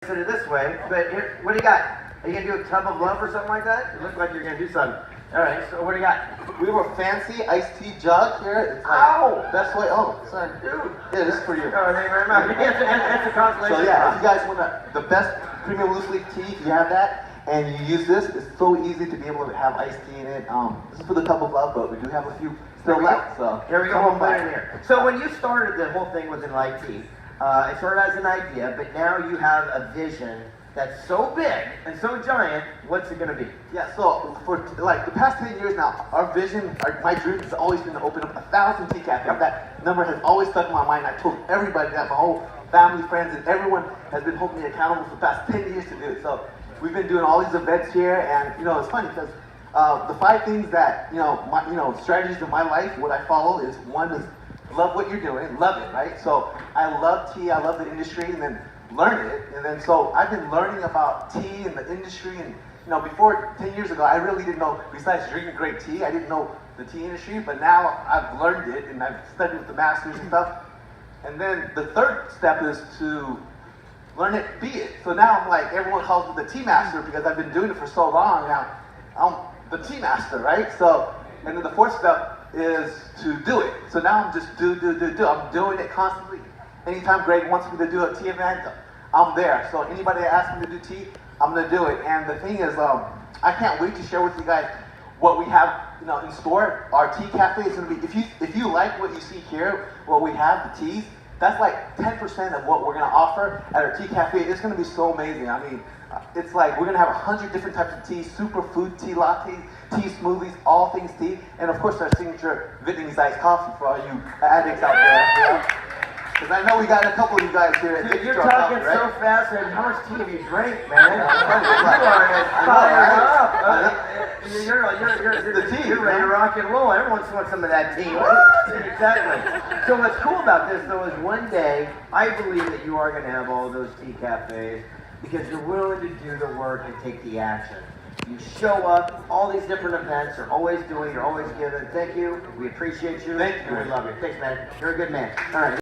it this way, but here, what do you got? Are you gonna do a tub of love or something like that? It looks like you're gonna do something. All right, so what do you got? We have a fancy iced tea jug here. It's like Ow! best way. Oh, sorry. Dude. Yeah, this is for you. Oh, thank you very much. It's a consolation. So yeah, if you guys want the best premium loose leaf tea, if you have that, and you use this, it's so easy to be able to have iced tea in it. This is for the tub of love, but we do have a few still left. So here we go. We'll put it in here. So when you started the whole thing with EnlighTea, it started as an idea, but now you have a vision that's so big and so giant. What's it going to be? Yeah, so for like the past 10 years now, our vision, my dream has always been to open up 1,000 tea cafes. Yep. That number has always stuck in my mind. I told everybody that, my whole family, friends, and everyone has been holding me accountable for the past 10 years to do it. So we've been doing all these events here, and it's funny because the 5 things that strategies in my life, what I follow is, one is love what you're doing, love it, right? So I love tea, I love the industry, and then learn it, and then so I've been learning about tea and the industry, and before 10 years ago, I really didn't know, besides drinking great tea, I didn't know the tea industry, but now I've learned it, and I've studied with the masters and stuff. And then the third step is to learn it, be it. So now I'm like, everyone calls me the tea master because I've been doing it for so long now. I'm the tea master, right? So, and then the fourth step is to do it. So now I'm just do. I'm doing it constantly. Anytime Greg wants me to do a tea event, I'm there. So anybody that asks me to do tea, I'm gonna do it. And the thing is, I can't wait to share with you guys what we have, in store. Our tea cafe is gonna be, if you like what you see here, what we have, the teas, that's like 10% of what we're gonna offer at our tea cafe. It's gonna be so amazing. I mean, it's like we're gonna have 100 different types of teas, superfood tea lattes, tea smoothies, all things tea, and of course our signature Vietnamese iced coffee for all you addicts out there. Because I know we got a couple of you guys here at Dude, you're talking coffee, right? so fast, and how much tea have you drank, man? You are fired up. You're ready to rock and roll. Everyone wants some of that tea. Exactly. So what's cool about this, though, is one day, I believe that you are going to have all those tea cafes because you're willing to do the work and take the action. You show up, all these different events, you're always doing, you're always giving. Thank you. We appreciate you. Thank you. We love you. Thanks, man. You're a good man. All right.